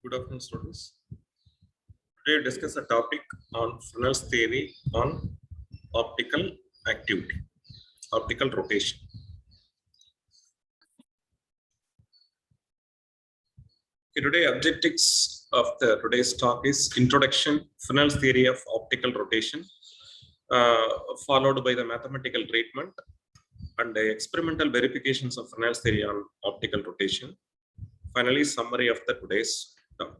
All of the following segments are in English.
Good afternoon, students. Today we discuss a topic on Fresnel's theory on optical activity, optical rotation. Today objectives of today's talk is introduction, Fresnel's theory of optical rotation, followed by the mathematical treatment and the experimental verifications of Fresnel's theory on optical rotation. Finally, summary of today's talk.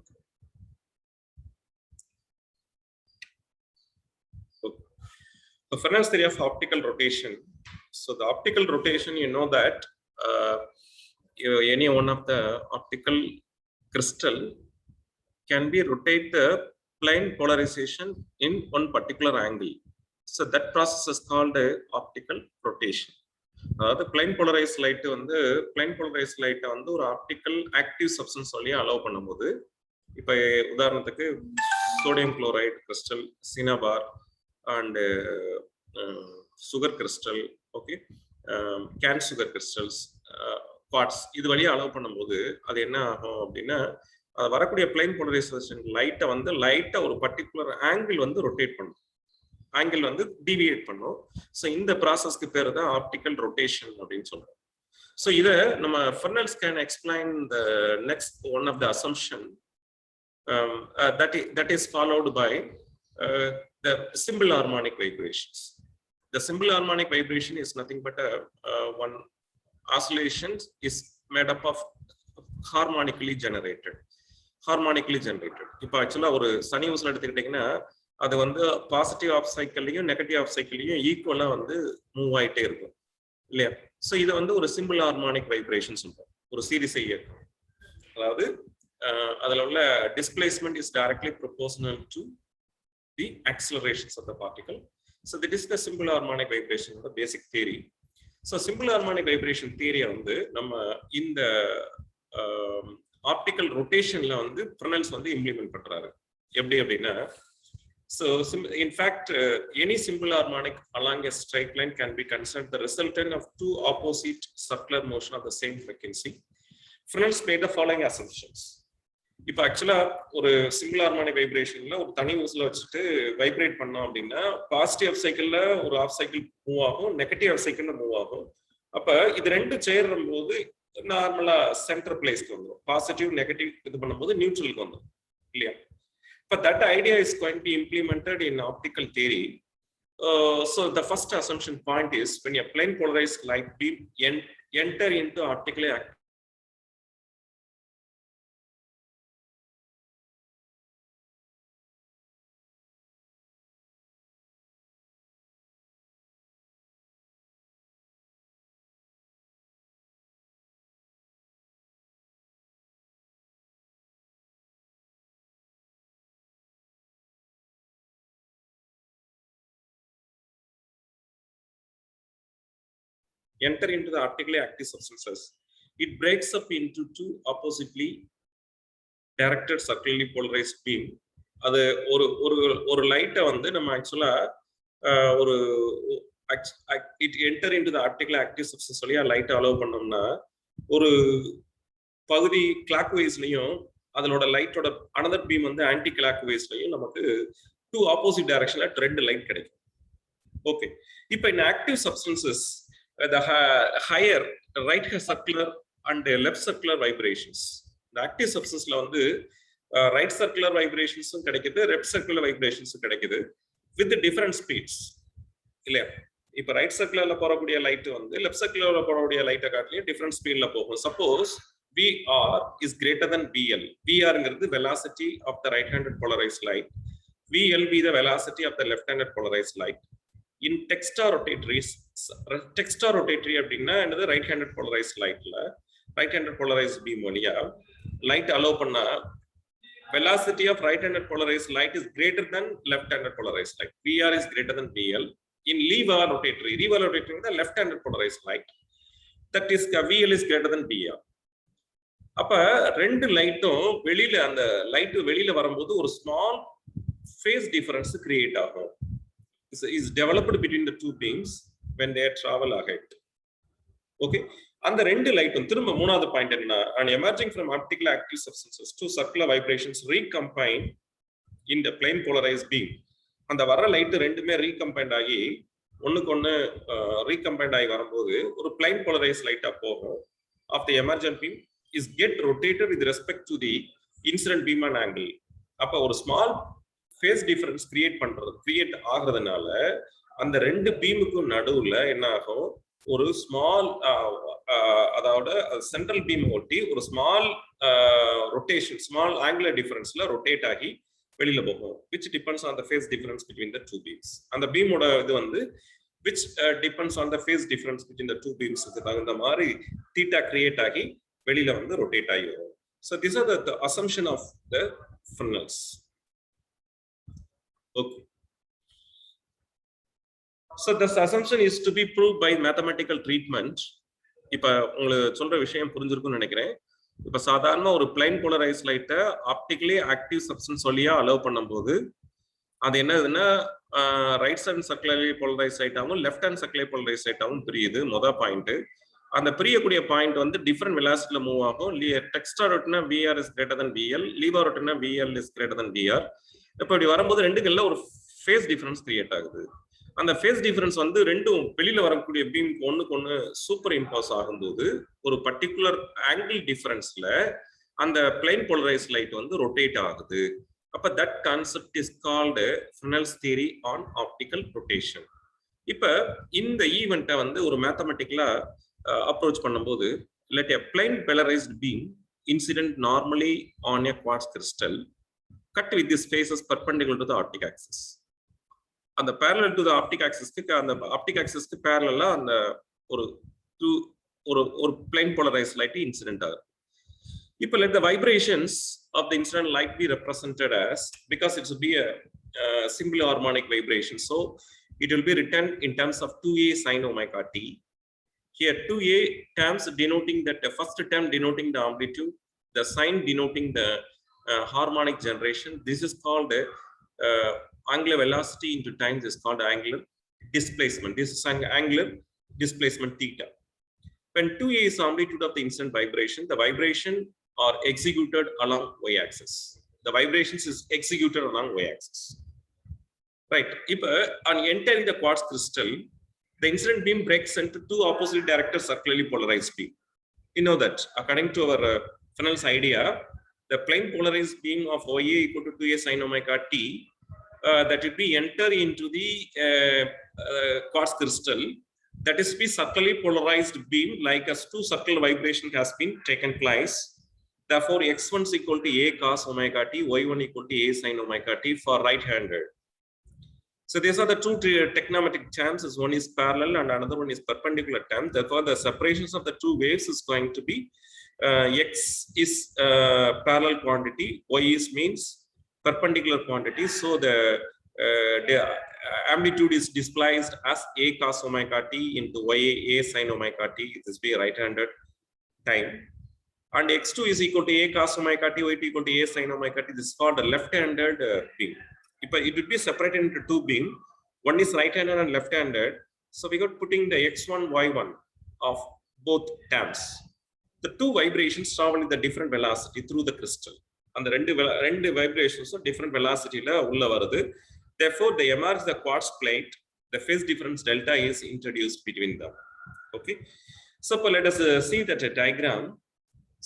The Fresnel's theory of optical rotation. So the optical rotation, you know that any one of the optical crystal can be rotate the plane polarization in one particular angle. So that process is called optical rotation. The plane polarized light ஒரு optical active substance வழியா allow பண்ணும்போது இப்போ உதாரணத்துக்கு sodium chloride crystal, cinnabar and sugar crystal, okay, canned sugar crystals, quartz இது வழியா allow பண்ணும்போது அது என்ன ஆகும் அப்படின்னா வரக்கூடிய plane polarization லைட்டை வந்து ஒரு பர்டிகுலர் ஆங்கிள் வந்து ரொட்டேட் பண்ணும், ஆங்கிள் வந்து டிவியேட் பண்ணும். ஸோ இந்த ப்ராசஸ்க்கு பேர் தான் ஆப்டிக்கல் ரொட்டேஷன் அப்படின்னு சொல்றோம். ஸோ இதை நம்ம Fresnel's can explain the next one of the assumption that is followed by the simple harmonic vibrations. The simple harmonic vibration is nothing but one oscillation is made up of harmonically generated. இப்போ ஆக்சுவலா ஒரு சனி ஊசல் எடுத்துக்கிட்டீங்கன்னா அது வந்து positive of சைக்கிள்லையும் negative of சைக்கிள்லையும் ஈக்குவலா வந்து move ஆயிட்டே இருக்கும் இல்லையா? ஸோ இதை வந்து ஒரு சிம்பிள் ஹார்மோனிக் வைப்ரேஷன் சொல்றோம், ஒரு சீரிஸை இயக்கம். அதாவது அதுல உள்ள displacement is directly proportional to the accelerations of the particle. So that is the simple harmonic vibration basic theory. So simple harmonic vibration தியரியை வந்து நம்ம இந்த ஆப்டிக்கல் ரொட்டேஷன்ல வந்து Fresnel's வந்து இம்ப்ளிமெண்ட் பண்றாரு. எப்படி அப்படின்னா, so in fact any simple harmonic along a straight line can be considered the resultant of two opposite circular motion of the same frequency. Fresnel's made the following assumptions. இப்போ ஆக்சுவலா ஒரு simple harmonic வைப்ரேஷன்ல ஒரு தனி ஊசல வச்சுட்டு vibrate பண்ணோம் அப்படின்னா positive சைக்கிள்ல ஒரு ஆஃப் சைக்கிள் மூவ் ஆகும், நெகட்டிவ் சைக்கிள்ல மூவ் ஆகும். அப்ப இது ரெண்டு சேரும் போது நார்மலா சென்டர் பிளேஸ்க்கு வந்துடும். பாசிட்டிவ் நெகட்டிவ் இது பண்ணும்போது நியூட்ரலுக்கு வந்துடும் இல்லையா? But that idea is going to be implemented in optical theory. So the first assumption point is when a plane polarized light beam enter into optically active enter into the optically active substances, it breaks up into two oppositely directed circularly polarized beam. அது ஒரு லைட்டை வந்து நம்ம ஆக்சுவலா ஒரு it enter into the optically active substance வழியா லைட்டை allow பண்ணோம்னா ஒரு பகுதி கிளாக் வைஸ்லயும் அதனோட லைட்டோட அனதர் பீம் வந்து ஆன்டி கிளாக் வைஸ்லயும் நமக்கு டூ ஆப்போசிட் டைரக்ஷன்ல ரெண்டு லைட் கிடைக்கும். ஓகே, இப்போ இந்த active substances the higher right circular and left circular vibrations. The active substance la vandu right circular vibrations கிடைக்குது, left circular vibrations கிடைக்குது with the different speeds இல்லையா? இப்போ ரைட் சர்க்குலர்ல போறக்கூடிய லைட் வந்து லெஃப்ட் சர்க்குலர்ல போறக்கூடிய லைட்டை காட்டிலும் டிஃபரண்ட் ஸ்பீட்ல போகும். Suppose VR is greater than VL. VR ங்கிறது velocity of the right handed polarized light, VL be the velocity of the left handed polarized light. In textorotatory அப்படின்னா என்னது, ரைட் ஹேண்டட் போலரைஸ்ட் லைட்ல right handed polarized beam வழியா light allow பண்ணா velocity of right handed polarized light is greater than left handed polarized light. VR is greater than VL. In lever rotatory the left handed polarized light, that is VL is greater than VR. அப்ப ரெண்டு லைட்டும் வெளியில அந்த light வெளியில வரும்போது ஒரு small phase difference create ஆகும். is developed between the two beams when they travel ahead. Okay, அந்த ரெண்டு லைட்டும் திரும்ப மூணாவது பாயிண்ட் என்ன, and emerging from optically active substances two circular vibrations recombine in the plane polarized beam. அந்த வர light ரெண்டுமே ரீகம்பைண்ட் ஆகி ஒண்ணுக்கு ஒண்ணு ரீகம்பைண்ட் ஆகி வரும்போது ஒரு பிளைன் போலரைஸ் லைட்டா போகும். Of the emergent beam is get rotated with respect to the incident beam and angle. அப்ப ஒரு ஸ்மால் ஃபேஸ் டிஃபரன்ஸ் கிரியேட் ஆகுறதுனால அந்த ரெண்டு பீமுக்கும் நடுவுல என்ன ஆகும், ஒரு ஸ்மால் அதாவது சென்ட்ரல் பீம் ஒட்டி ஒரு ஸ்மால் ரொட்டேஷன், ஸ்மால் ஆங்குலர் டிஃபரன்ஸ்ல ரொட்டேட் ஆகி வெளியில போகும், which depends on the phase difference between the two beams. அந்த பீமோட இது வந்து which depends on the phase difference between the two beams. இந்த மாதிரி theta create ஆகி வெளியில வந்து rotate ஆகி வரும். So these are the assumption of the Fresnel's. Okay. So this assumption is to be proved by mathematical treatment. இப்ப உங்களுக்கு சொல்ற விஷயம் புரிஞ்சிருக்கும்னு நினைக்கிறேன். இப்ப சாதாரண ஒரு பிளைன் போலரைஸ் லைட்டை ஆப்டிகலி ஆக்டிவ் சப்ஸ்டன்ஸ் வழியா அலோவ் பண்ணும்போது அது என்னதுன்னா ரைட் ஹேண்ட் சர்க்குலர்லி போலரைஸ் லைட்டாகவும் லெஃப்ட் ஹேண்ட் சர்க்குலர் போலரைஸ் லைட்டாகவும் பிரியுது. மொதல் பாயிண்ட். அந்த பிரியக்கூடிய பாயிண்ட் வந்து டிஃபரெண்ட் வெலாசிட்டில மூவ் ஆகும். டெக்ஸ்டா ரொட்டினா VR is greater than VL, levo ரொட்டினா VL is greater than VR. இப்ப இப்படி வரும்போது ரெண்டுகள்ல ஒரு ஃபேஸ் டிஃபரன்ஸ் கிரியேட் ஆகுது. அந்த ஃபேஸ் டிஃபரன்ஸ் வந்து ரெண்டும் வெளியில வரக்கூடிய பீமுக்கு ஒண்ணுக்கு ஒண்ணு சூப்பர் இம்போஸ் ஆகும்போது ஒரு பர்டிகுலர் ஆங்கிள் டிஃபரன்ஸ்ல அந்த பிளைன் போலரைஸ் லைட் வந்து ரொட்டேட் ஆகுது. அப்ப that concept is called Fresnel's theory on optical rotation. இப்ப இந்த ஈவெண்ட்டை வந்து ஒரு மேத்தமெட்டிக்கலா அப்ரோச் பண்ணும்போது, let a plane polarised beam incident normally on a quartz crystal cut with this faces perpendicular to the optic axis. அந்த parallel to the optic axis-க்கு அந்த optic axis-க்கு parallel-ஆ அந்த ஒரு plane polarized light incident ஆகும். இப்போ let the vibrations of the incident light be represented as, because it will be a simple harmonic vibration, so it will be written in terms of 2a sin omega t. Here 2a terms denoting that the first term denoting the amplitude, the sign denoting the harmonic generation. This is called angular velocity into time is called angular displacement. This is angular displacement theta. When 2a is amplitude of the incident vibration, the vibration are executed along y-axis. The vibrations is executed along y-axis. Right. If on entering the quartz crystal, the incident beam breaks into two opposite directed circularly polarized beam. You know that according to our Fresnel's idea, the plane polarized beam of OA equal to 2a sin omega t, that will be enter into the quartz crystal, that is be circularly polarized beam like as two circular vibration has been taken place. Therefore x1 is equal to a cos omega t, y1 equal to a sin omega t for right handed. So these are the two trigonometric terms. One is parallel and another one is perpendicular term. Therefore the separations of the two waves is going to be x is parallel quantity, y is means perpendicular quantity. So the amplitude is displaced as a cos omega t into y a sin omega t. This be right-handed time. And x2 is equal to a cos omega t, y2 equal to a sin omega t. This is called a left-handed beam. It would be separated into two beam. One is right-handed and left-handed. So we got putting the x1, y1 of both terms. The two vibrations travel with the different velocity through the crystal. And the ரெண்டு vibrations different velocity la ulla varudhu. Therefore they emerge the quartz plate. The phase difference delta is introduced between them. Okay, so let us see that a diagram.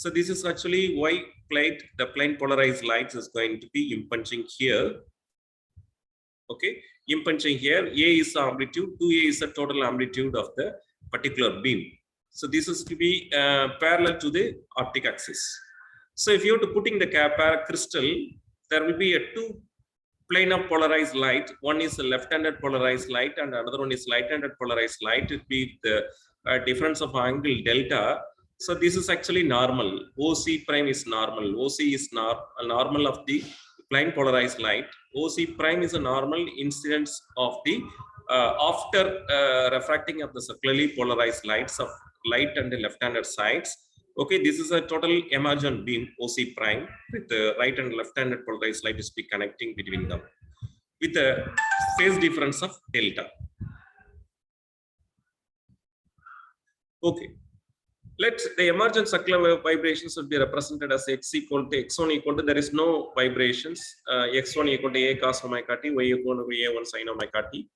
So this is actually y plate. The plane polarized light is going to be impinging here. Okay, impinging here. A is the amplitude, 2a is the total amplitude of the particular beam. So this is to be parallel to the optic axis. So if you have to putting the crystal, there will be a two plane of polarized light. One is a left-handed polarized light and another one is right-handed polarized light. It be the difference of angle delta. So this is actually normal. OC prime is normal. OC is normal of the plane polarized light. OC prime is a normal incidence of the after refracting of the circularly polarized lights of light and the left-handed sides. Okay, this is a total emergent beam OC prime with the right and left-handed polarized light is be connecting between them with a phase difference of delta. Okay, Let the emergent circular vibrations will be represented as x equal to x1 equal to, there is no vibrations, x1 equal to a cos omega t, y equal to a1 sin omega t.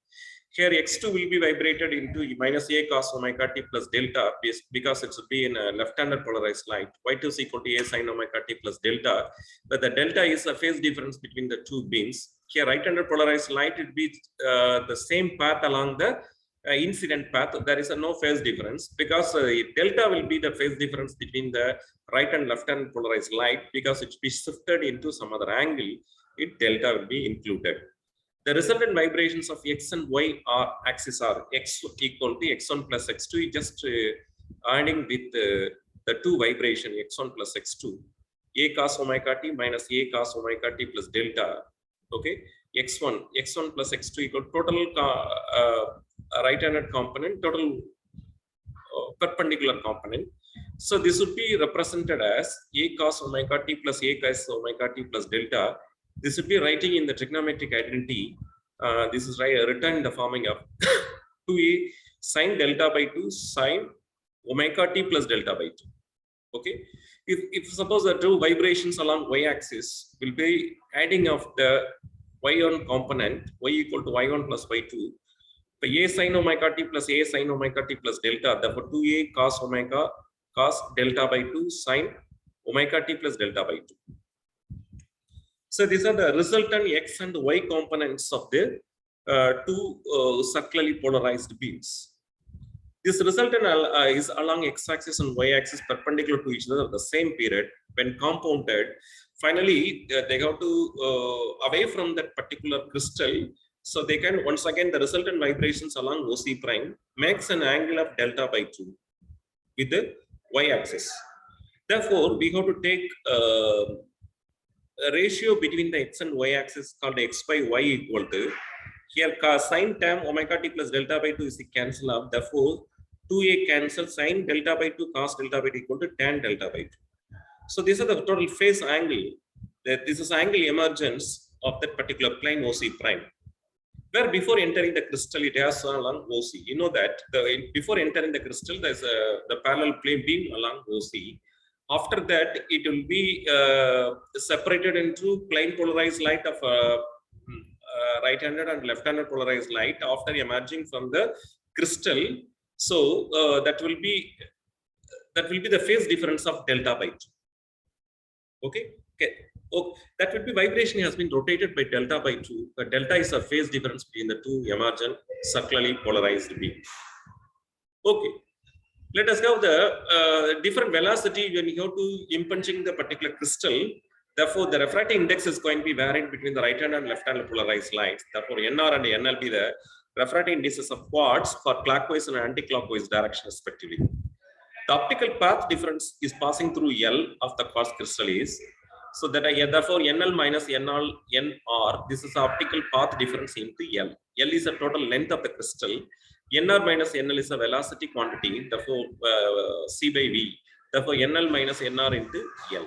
Here x2 will be vibrated into minus a cos omega t plus delta, because it should be in a left-handed polarized light. Y2 is equal to a sin omega t plus delta, but the delta is a phase difference between the two beams. Here right-handed polarized light will be the same path along the incident path. There is no phase difference, because delta will be the phase difference between the right and left hand polarized light, because it will be shifted into some other angle. Delta will be included. The resultant vibrations of x and y axis are x equal to x1 plus x2, just adding with the two vibration x1 plus x2, a cos omega t minus a cos omega t plus delta. Okay, x1 plus x2 equal total right-handed component, total perpendicular component. So this would be represented as a cos omega t plus a cos omega t plus delta. This would be writing in the trigonometric identity. This is written in the forming of 2a sin delta by 2 sin omega t plus delta by 2. Okay, if suppose the two vibrations along y-axis will be adding of the y1 component, y equal to y1 plus y2, a sin omega t plus a sin omega t plus delta, therefore 2a cos omega cos delta by 2 sin omega t plus delta by 2. So these are the resultant x and y components of the two circularly polarized beams. This resultant is along x-axis and y-axis perpendicular to each other at the same period. When compounded, finally they have to away from that particular crystal. So they can, once again, the resultant vibrations along OC prime makes an angle of delta by 2 with the y-axis. Therefore, we have to take a ratio between the x and y-axis called x by y equal to, here sin term omega t plus delta by 2 is cancel out. Therefore, 2a cancel sin delta by 2 cos delta by 2 equal to tan delta by 2. So these are the total phase angle. This is angle emergence of that particular plane OC prime. Where before entering the crystal, it has along OC. You know that before entering the crystal, there's the parallel plane beam along OC. After that, it will be separated into plane polarized light of right-handed and left-handed polarized light after emerging from the crystal. So that will be the phase difference of delta by 2. Okay. Oh, that will be vibration has been rotated by delta by 2. But delta is a phase difference between the two emergent circularly polarized beams. Okay. Let us have the different velocity when you have to impinging the particular crystal. Therefore, the refracting index is going to be varied between the right-hand and left-hand polarized lights. Therefore, NR and NL be the refracting indices of quartz for clockwise and anti-clockwise direction respectively. The optical path difference is passing through L of the quartz crystal is, so that therefore NL minus NR, this is the optical path difference into L. L is the total length of the crystal. NR minus NL is a velocity quantity, therefore C by V. Therefore NL minus NR into L.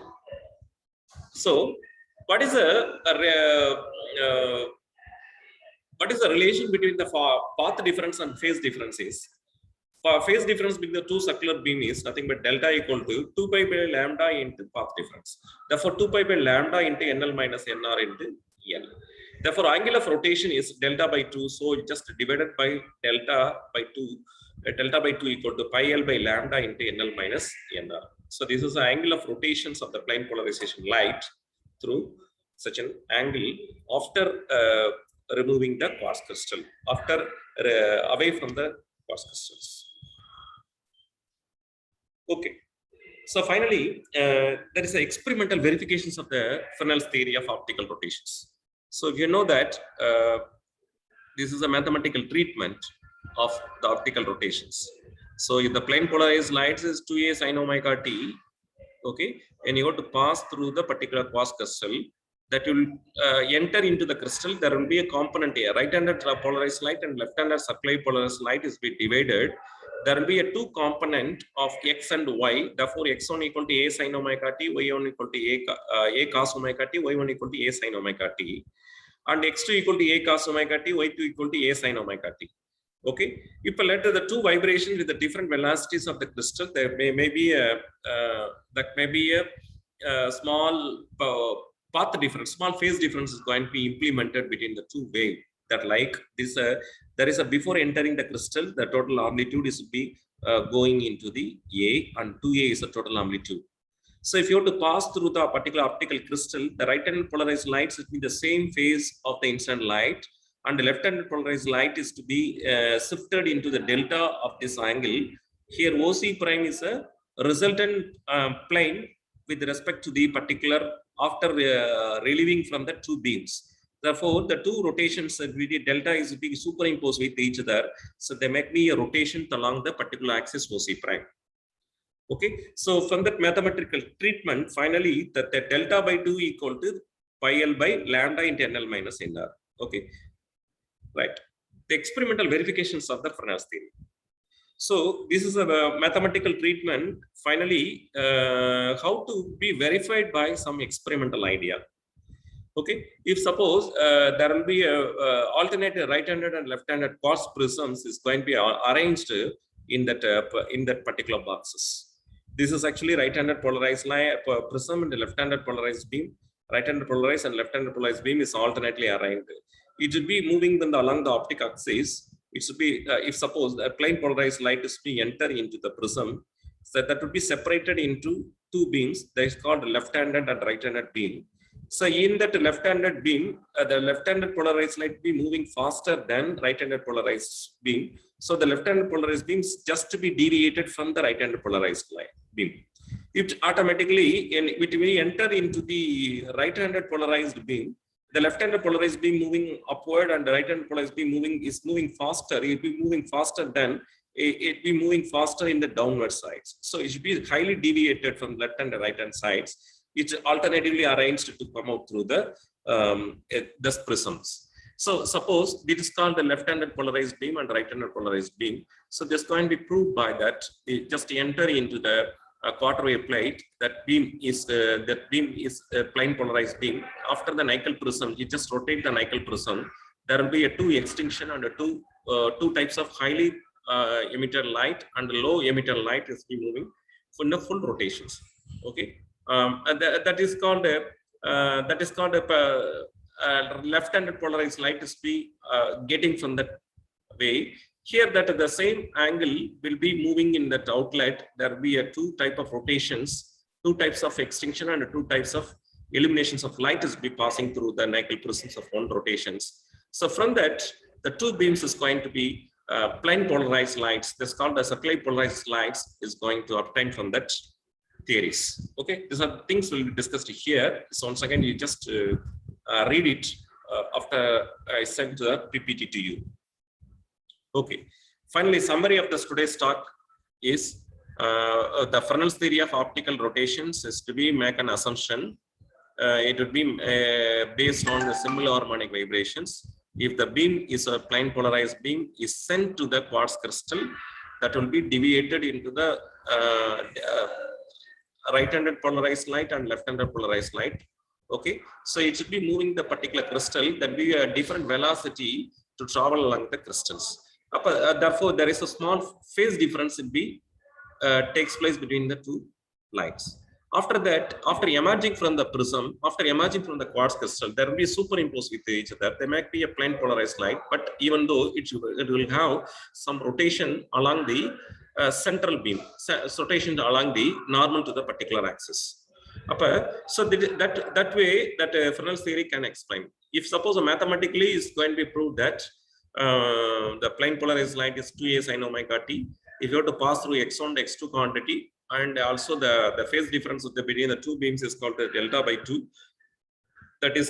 So what is the relation between the path difference and phase differences? Phase difference between the two circular beam is nothing but delta equal to 2 pi by lambda into path difference. Therefore 2 pi by lambda into NL minus NR into L. Therefore angle of rotation is delta by 2. So just divided by delta by 2. Delta by 2 equal to pi L by lambda into NL minus NR. So this is the angle of rotations of the plane polarization light through such an angle after removing the quartz crystal, after away from the quartz crystals. Okay, so finally, there is experimental verifications of the Fresnel's theory of optical rotations. So if you know that this is a mathematical treatment of the optical rotations. So if the plane polarized light is 2a sin omega t, okay, and you have to pass through the particular quartz crystal, that will enter into the crystal. There will be a component here, right-handed polarized light and left-handed circular polarized light is be divided. There will be a two component of x and y. Therefore, x1 equal to a sin omega t, y1 equal to a cos omega t, y1 equal to a sin omega t, and x2 equal to a cos omega t, y2 equal to a sin omega t. Okay, if let the two vibrations with the different velocities of the crystal, there may be a small path difference, small phase difference is going to be implemented between the two waves. That like this, there is a before entering the crystal, the total amplitude is to be going into the A, and 2A is the total amplitude. So if you have to pass through the particular optical crystal, the right-handed polarized light is in the same phase of the incident light, and the left-handed polarized light is to be shifted into the delta of this angle. Here OC prime is a resultant plane with respect to the particular after relieving from the two beams. Therefore, the two rotations delta is being superimposed with each other, so they make me a rotation along the particular axis OC prime. Okay, so from that mathematical treatment, finally, the delta by 2 equal to pi L by lambda into NL minus NR. Okay, right. The experimental verifications of the Fresnel's theory. So this is a mathematical treatment. Finally, how to be verified by some experimental idea. Okay, if suppose there will be a alternate right-handed and left-handed quartz prisms is going to be arranged in that particular boxes. This is actually right-handed polarized prism and the left-handed polarized beam. Right-handed polarized and left-handed polarized beam is alternately arranged. It should be moving along the optic axis. It should be if suppose a plane polarized light is being enter into the prism, so that would be separated into two beams. That is called left-handed and right-handed beam. So in that left-handed beam, the left-handed polarized light be moving faster than right-handed polarized beam. So the left-handed polarized beam is just to be deviated from the right-handed polarized light beam. It automatically, it will enter into the right-handed polarized beam. The left-handed polarized beam moving upward and the right-handed polarized beam moving faster. It will be moving faster than it be moving faster in the downward sides. So it should be highly deviated from left and right-hand sides. It's alternatively arranged to come out through the prisms. So suppose this is called the left-handed polarized beam and right-handed polarized beam. So this can be proved by that. Just enter into the quarter wave plate. That beam is a plane polarized beam. After the nickel prism, you just rotate the nickel prism. There will be a two extinction and a two types of highly emitter light and low emitter light is be moving for the full rotations. Okay. That is called a left-handed polarized light is be getting from that way. Here that the same angle will be moving in that outlet. There will be a two type of rotations, two types of extinction and two types of illuminations of light is be passing through the nickel prisms of one rotations. So from that, the two beams is going to be plane polarized lights. This called as circular polarized lights is going to obtain from that theories. Okay, these are things will be discussed here. So once again, you just read it after I send the PPT to you. Okay, finally, summary of this today's talk is the Fresnel's theory of optical rotations is to be make an assumption. It would be based on the similar harmonic vibrations. If the beam is a plane polarized beam is sent to the quartz crystal, that will be deviated into the right-handed polarized light and left-handed polarized light. Okay, so it should be moving the particular crystal that be a different velocity to travel along the crystals. Therefore, there is a small phase difference in takes place between the two lights. After that, after emerging from the prism, after emerging from the quartz crystal, there will be superimposed with each other. There might be a plane polarized light, but even though it will have some rotation along the central beam, rotation along the normal to the particular axis. So that way that Fresnel's theory can explain. If suppose mathematically is going to be proved that the plane polarized light is 2a sin omega t. If you have to pass through x1 and x2 quantity, and also the phase difference between the two beams is called the delta by 2. That is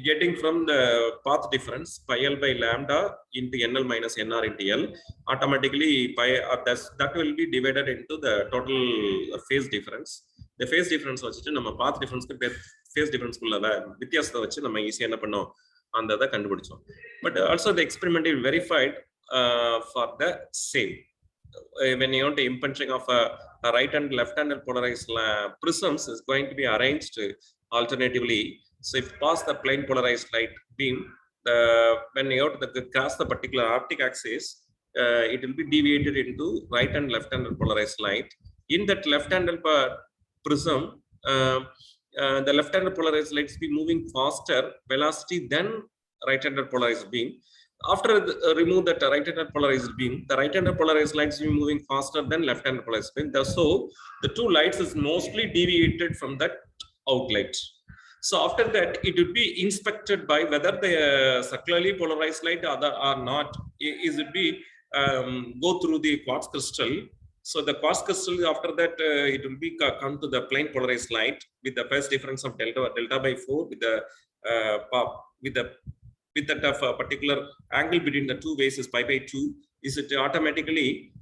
getting from the path difference pi L by lambda into NL minus NR into L. Automatically, that will be divided into the total phase difference. The phase difference வச்சிட்டு நம்ம path difference phase difference குள்ள வித்தியாசத்தை வச்சு நம்ம ஈஸியா என்ன பண்ணோம் அந்த கண்டுபிடிச்சோம். But also the experiment is verified for the same. When you want the impinging of a right and left handed polarized prisms is going to be arranged alternatively. So if pass the plane polarized light beam, when you have to cross the particular optic axis, it will be deviated into right and left-handed polarized light. In that left-handed prism, the left-handed polarized light will be moving faster velocity than right-handed polarized beam. After remove that right-handed polarized beam, the right-handed polarized lights will be moving faster than left-handed polarized beam. So the two lights is mostly deviated from that outlet. So after that, it would be inspected by whether the circularly polarized light or not. Is it be go through the quartz crystal. So the quartz crystal, after that, it will be come to the plane polarized light with the phase difference of delta by 4 with the with that of a particular angle between the two waves is pi by 2. Is it automatically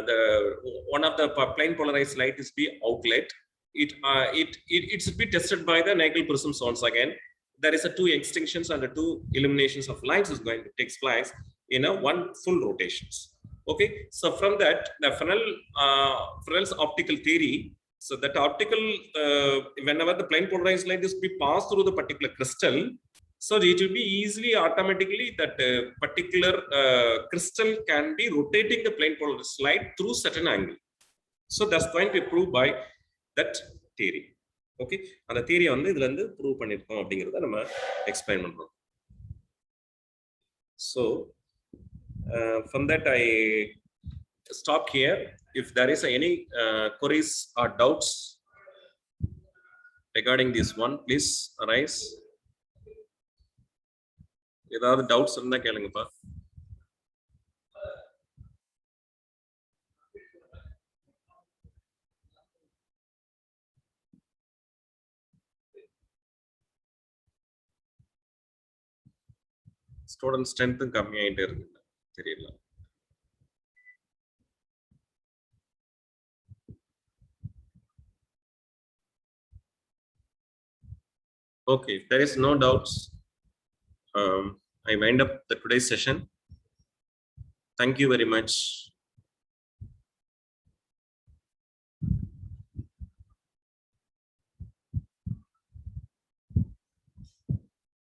the one of the plane polarized light is be outlet? It should be tested by the Nagel prisms once again. There is a 2 extinctions and the 2 illuminations of lights is going to take place in a 1 full rotations. Okay, so from that the Fresnel's optical theory. So that optical whenever the plane polarized light is be passed through the particular crystal, so it will be easily automatically that particular crystal can be rotating the plane polarized light through certain angle. So that's going to be proved by that theory. Okay, அந்த தியரியை வந்து இதுல இருந்து prove பண்ணிருக்கோம் அப்படிங்கறத நம்ம explain பண்றோம். So from that I stop here. If there is any queries or doubts regarding this one, please arise. ஏதாவது doubts இருந்தா கேளுங்கப்பா. ஸ்டூடெண்ட் ஸ்ட்ரென்த்தும் கம்மியாயிட்டே இருக்கு, தெரியல. Okay, if there is no doubts, I wind up the today's session. Thank you very much.